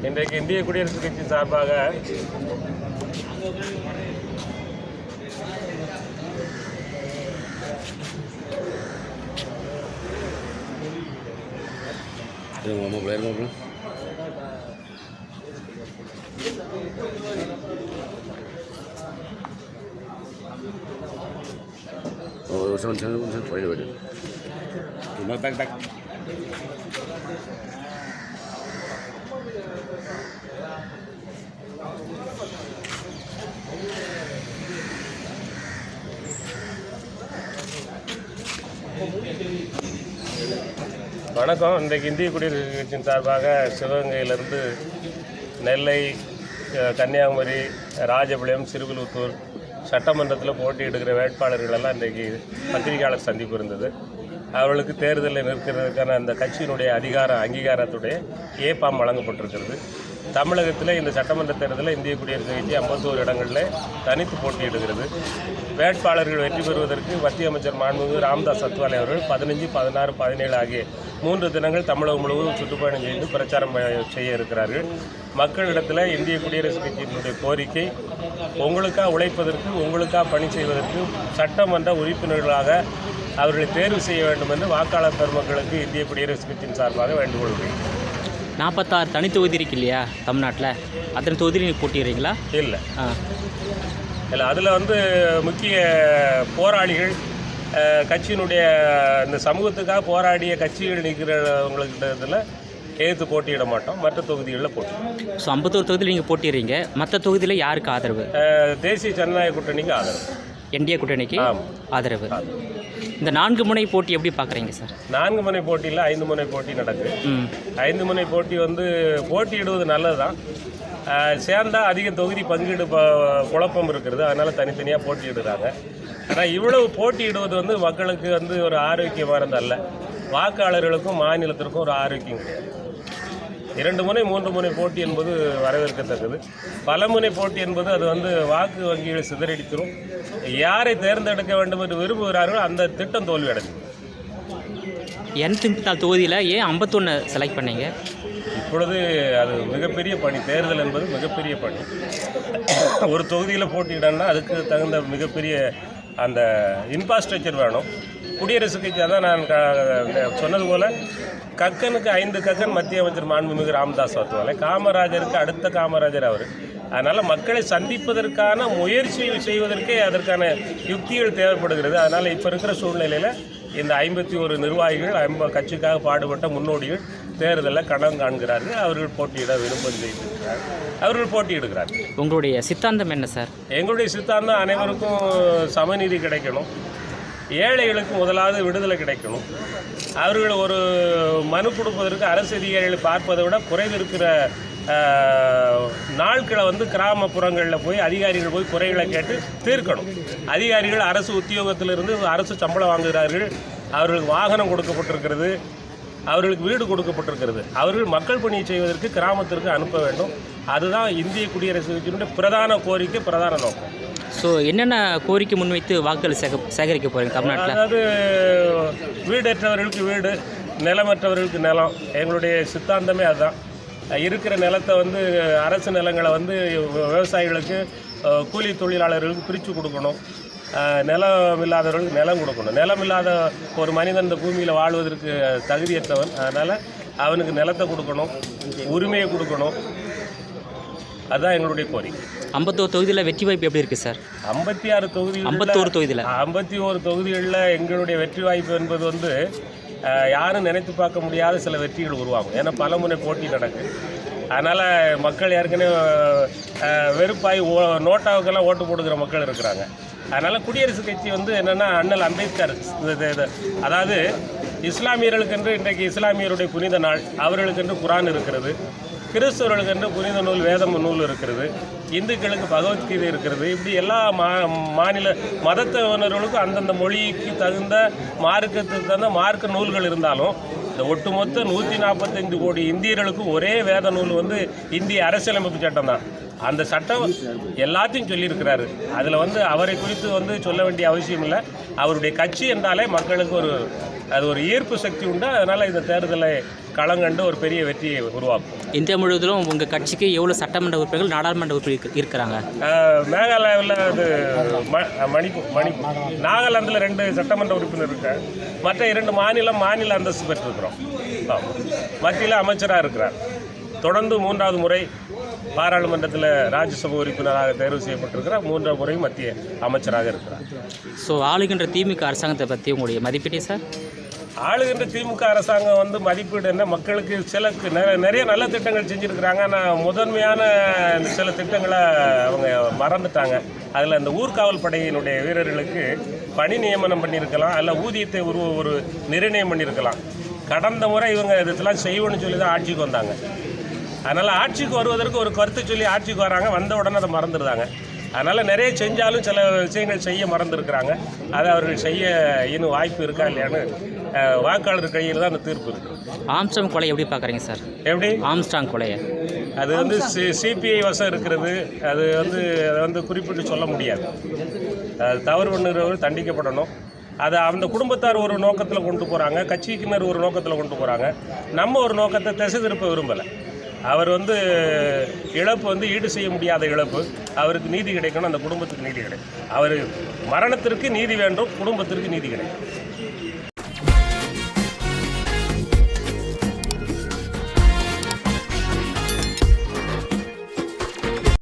இன்றைக்கு இந்திய குடியரசுக் கட்சி சார்பாக வணக்கம். இன்றைக்கு இந்திய குடியரசுக் கட்சியின் சார்பாக சிவகங்கையிலிருந்து நெல்லை, கன்னியாகுமரி, ராஜபாளையம், சிறுவில்புத்தூர் சட்டமன்றத்தில் போட்டியிடுகிற வேட்பாளர்களெல்லாம் இன்றைக்கு பத்திரிகையாளர் சந்திப்பு இருந்தது. அவர்களுக்கு தேர்தலில் நிற்கிறதுக்கான அந்த கட்சியினுடைய அங்கீகாரத்துடைய ஏப்பாம் வழங்கப்பட்டிருக்கிறது. தமிழகத்தில் இந்த சட்டமன்ற தேர்தலில் இந்திய குடியரசுக் கட்சி 51 இடங்களில் தனித்து போட்டியிடுகிறது. வேட்பாளர்கள் வெற்றி பெறுவதற்கு மத்திய அமைச்சர் மாண்புமிகு ராமதாஸ் அத்வாலே அவர்கள் 15, 16, 17 ஆகிய 3 தினங்கள் தமிழகம் முழுவதும் சுற்றுப்பயணம் செய்து பிரச்சாரம் செய்ய இருக்கிறார்கள். மக்களிடத்தில் இந்திய குடியரசுக் கட்சியினுடைய கோரிக்கை, உங்களுக்காக உழைப்பதற்கு, உங்களுக்காக பணி செய்வதற்கு சட்டமன்ற உறுப்பினர்களாக அவர்களை தேர்வு செய்ய வேண்டும் என்று வாக்காளர் பெருமக்களுக்கு இந்திய குடியரசுக் கட்சியின் சார்பாக வேண்டுகோள் வைக்கிறேன். 46 தனி தொகுதி இருக்கு இல்லையா தமிழ்நாட்டில், அத்தனை தொகுதியில் நீங்கள் போட்டிடுறீங்களா? இல்லை, அதில் முக்கிய போராளிகள், கட்சியினுடைய இந்த சமூகத்துக்காக போராடிய கட்சிகள் நிற்கிறவங்களுக்கிட்ட எதிர்த்து போட்டியிட மாட்டோம். மற்ற தொகுதிகளில் போட்டி. ஸோ 51 தொகுதியில் நீங்கள் போட்டிடுறீங்க. மற்ற தொகுதியில் யாருக்கு ஆதரவு? தேசிய ஜனநாயக கூட்டணிக்கு ஆதரவு. என்டிஏ கூட்டணிக்கு ஆதரவு. இந்த 4 முனை போட்டி எப்படி பார்க்குறீங்க சார்? 4 முனை போட்டியில் 5 முனை போட்டி நடக்குது. 5 முனை போட்டி போட்டியிடுவது நல்லது தான். சேர்ந்தால் அதிக தொகுதி பங்கீடு குழப்பம் இருக்கிறது. அதனால் தனித்தனியாக போட்டியிடுறாங்க. ஆனால் இவ்வளவு போட்டியிடுவது மக்களுக்கு ஒரு ஆரோக்கியமானது அல்ல. வாக்காளர்களுக்கும் மாநிலத்திற்கும் ஒரு ஆரோக்கியம் கிடையாது. 2 முனை 3 முனை போட்டி என்பது வரவேற்கத்தக்கது. பல முனை போட்டி என்பது அது வாக்கு வங்கிகளை சிதறடித்திரும். யாரை தேர்ந்தெடுக்க வேண்டும் என்று விரும்புகிறார்களோ அந்த திட்டம் தோல்வி அடைஞ்சது. 84 தொகுதியில் ஏன் 51 செலக்ட் பண்ணீங்க? இப்பொழுது அது மிகப்பெரிய பணி. தேர்தல் என்பது மிகப்பெரிய பணி. ஒரு தொகுதியில் போட்டியிடணும்னா அதுக்கு தகுந்த மிகப்பெரிய அந்த இன்ஃப்ராஸ்ட்ரக்சர் வேணும். குடியரசுக் கட்சி அதான் நான் சொன்னது போல் கக்கனுக்கு 5 கக்கன் மத்திய அமைச்சர் மாண்புமிகு ராமதாஸ் அத்வாலே, காமராஜருக்கு அடுத்த காமராஜர் அவர். அதனால் மக்களை சந்திப்பதற்கான முயற்சி செய்வதற்கே அதற்கான யுக்திகள் தேவைப்படுகிறது. அதனால் இப்போ இருக்கிற சூழ்நிலையில் இந்த 51 நிர்வாகிகள் கட்சிக்காக பாடுபட்ட முன்னோடிகள் தேர்தலில் கடன் காண்கிறார்கள். அவர்கள் போட்டியிட விருப்பம் செய்திருக்கிறார்கள். அவர்கள் போட்டியிடுகிறார்கள். உங்களுடைய சித்தாந்தம் என்ன சார்? எங்களுடைய சித்தாந்தம் அனைவருக்கும் சமநீதி கிடைக்கணும். ஏழைகளுக்கு முதலாவது விடுதலை கிடைக்கணும். அவர்கள் ஒரு மனு கொடுப்பதற்கு அரசு அதிகாரிகளை பார்ப்பதை விட குறைவு இருக்கிற நாட்களை கிராமப்புறங்களில் போய் அதிகாரிகள் போய் குறைகளை கேட்டு தீர்க்கணும். அதிகாரிகள் அரசு உத்தியோகத்திலிருந்து அரசு சம்பளம் வாங்குகிறார்கள். அவர்களுக்கு வாகனம் கொடுக்கப்பட்டிருக்கிறது, அவர்களுக்கு வீடு கொடுக்கப்பட்டிருக்கிறது. அவர்கள் மக்கள் பணியை செய்வதற்கு கிராமத்திற்கு அனுப்ப வேண்டும். அதுதான் இந்திய குடியரசுக் கட்சியினுடைய பிரதான கோரிக்கை, பிரதான நோக்கம். ஸோ என்னென்ன கோரிக்கை முன்வைத்து வாக்குகள் சேகரிக்க போகிறீங்க தமிழ்நாட்டில்? அதாவது வீடற்றவர்களுக்கு வீடு, நிலமற்றவர்களுக்கு நிலம். எங்களுடைய சித்தாந்தமே அதுதான். இருக்கிற நிலத்தை அரசு நிலங்களை விவசாயிகளுக்கு, கூலி தொழிலாளர்களுக்கு பிரித்து கொடுக்கணும். நிலம் இல்லாதவர்களுக்கு நிலம் கொடுக்கணும். நிலம் இல்லாத ஒரு மனிதன் இந்த பூமியில் வாழ்வதற்கு தகுதியற்றவன். அதனால் அவனுக்கு நிலத்தை கொடுக்கணும், உரிமையை கொடுக்கணும். அதுதான் எங்களுடைய கோரிக்கை. 51 தொகுதியில் வெற்றி வாய்ப்பு எப்படி இருக்குது சார்? 56 தொகுதிகள் 51 தொகுதியில் 51 தொகுதிகளில் எங்களுடைய வெற்றி வாய்ப்பு என்பது வந்து யாரும் நினைத்து பார்க்க முடியாத சில வெற்றிகள் உருவாகும். ஏன்னா பலமுறை போட்டி நடக்குது. அதனால் மக்கள் ஏற்கனவே வெறுப்பாய் நோட்டாவுக்கெல்லாம் ஓட்டு போடுகிற மக்கள் இருக்கிறாங்க. அதனால் குடியரசுக் கட்சி வந்து என்னென்னா அண்ணல் அம்பேத்கர் அதாவது இஸ்லாமியர்களுக்கென்று இன்றைக்கு இஸ்லாமியருடைய புனித நாள், அவர்களுக்கென்று குரான் இருக்கிறது, கிறிஸ்தவர்களுக்கென்று புனித நூல் வேதம் நூல் இருக்கிறது, இந்துக்களுக்கு பகவத்கீதை இருக்கிறது. இப்படி எல்லா மாநில மதத்தினர்களுக்கும் அந்தந்த மொழிக்கு தகுந்த மார்க்கத்துக்கு தகுந்த மார்க்க நூல்கள் இருந்தாலும் இந்த ஒட்டுமொத்த 145 கோடி இந்தியர்களுக்கும் ஒரே வேத நூல் வந்து இந்திய அரசியலமைப்பு சட்டம் தான். அந்த சட்டம் எல்லாத்தையும் சொல்லியிருக்கிறாரு. அதில் வந்து அவரை குறித்து வந்து சொல்ல வேண்டிய அவசியம் இல்லை. அவருடைய கட்சி என்றாலே மக்களுக்கு அது ஒரு ஈர்ப்பு சக்தி உண்டு. அதனால் இந்த தேர்தலை களங்கண்டு ஒரு பெரிய வெற்றியை உருவாக்கும். இந்தியா முழுவதிலும் உங்கள் கட்சிக்கு எவ்வளோ சட்டமன்ற உறுப்பினர்கள் நாடாளுமன்ற உறுப்பினர்கள் இருக்கிறாங்க? மேகாலயாவில் அது மணிப்பூர் நாகாலாந்தில் 2 சட்டமன்ற உறுப்பினர் இருக்காங்க. மற்ற 2 மாநில அந்தஸ்து பெற்றிருக்கிறோம். மத்தியில் அமைச்சராக இருக்கிறார். தொடர்ந்து 3வது முறை பாராளுமன்றத்தில் ராஜ்யசபா உறுப்பினராக தேர்வு செய்யப்பட்டிருக்கிறார். 3வது முறை மத்திய அமைச்சராக இருக்கிறார். ஸோ ஆளுகின்ற திமுக அரசாங்கத்தை பற்றி உங்களுடைய மதிப்பீடு சார்? ஆளுகின்ற திமுக அரசாங்கம் வந்து மதிப்பீடு என்ன, மக்களுக்கு நிறைய நல்ல திட்டங்கள் செஞ்சுருக்கிறாங்க. ஆனால் முதன்மையான சில திட்டங்களை அவங்க மறந்துட்டாங்க. அதில் இந்த ஊர்காவல் படையினுடைய வீரர்களுக்கு பணி நியமனம் பண்ணியிருக்கலாம், அல்ல ஊதியத்தை ஒரு நிர்ணயம் பண்ணியிருக்கலாம். கடந்த முறை இவங்க இதெல்லாம் செய்வோன்னு சொல்லி தான் ஆட்சிக்கு வந்தாங்க. அதனால் ஆட்சிக்கு வருவதற்கு ஒரு கருத்தை சொல்லி ஆட்சிக்கு வராங்க, வந்த உடனே அதை மறந்துடுறாங்க. அதனால் நிறைய செஞ்சாலும் சில விஷயங்கள் செய்ய மறந்துருக்கிறாங்க. அதை அவர்கள் செய்ய இன்னும் வாய்ப்பு இருக்கா இல்லையான்னு வாக்காளர் கையில் தான் அந்த தீர்ப்பு இருக்குது. ஆம்ஸ்ட்ராங் கொலை எப்படி பார்க்குறீங்க சார்? எப்படி ஆம்ஸ்ட்ராங் கொலையை? அது வந்து சிபிஐ வசம் இருக்கிறது. அதை வந்து குறிப்பிட்டு சொல்ல முடியாது. அது தவறு பண்ணுறவர் தண்டிக்கப்படணும். அதை அந்த குடும்பத்தார் ஒரு நோக்கத்தில் கொண்டு போகிறாங்க, கட்சிக்கினர் ஒரு நோக்கத்தில் கொண்டு போகிறாங்க. நம்ம ஒரு நோக்கத்தை திசை திருப்ப விரும்பலை. அவர் வந்து இழப்பு வந்து ஈடு செய்ய முடியாத இழப்பு. அவருக்கு நீதி கிடைக்கணும், அந்த குடும்பத்துக்கு நீதி கிடைக்கும். அவர் மரணத்திற்கு நீதி வேண்டும், குடும்பத்திற்கு நீதி கிடைக்கும்.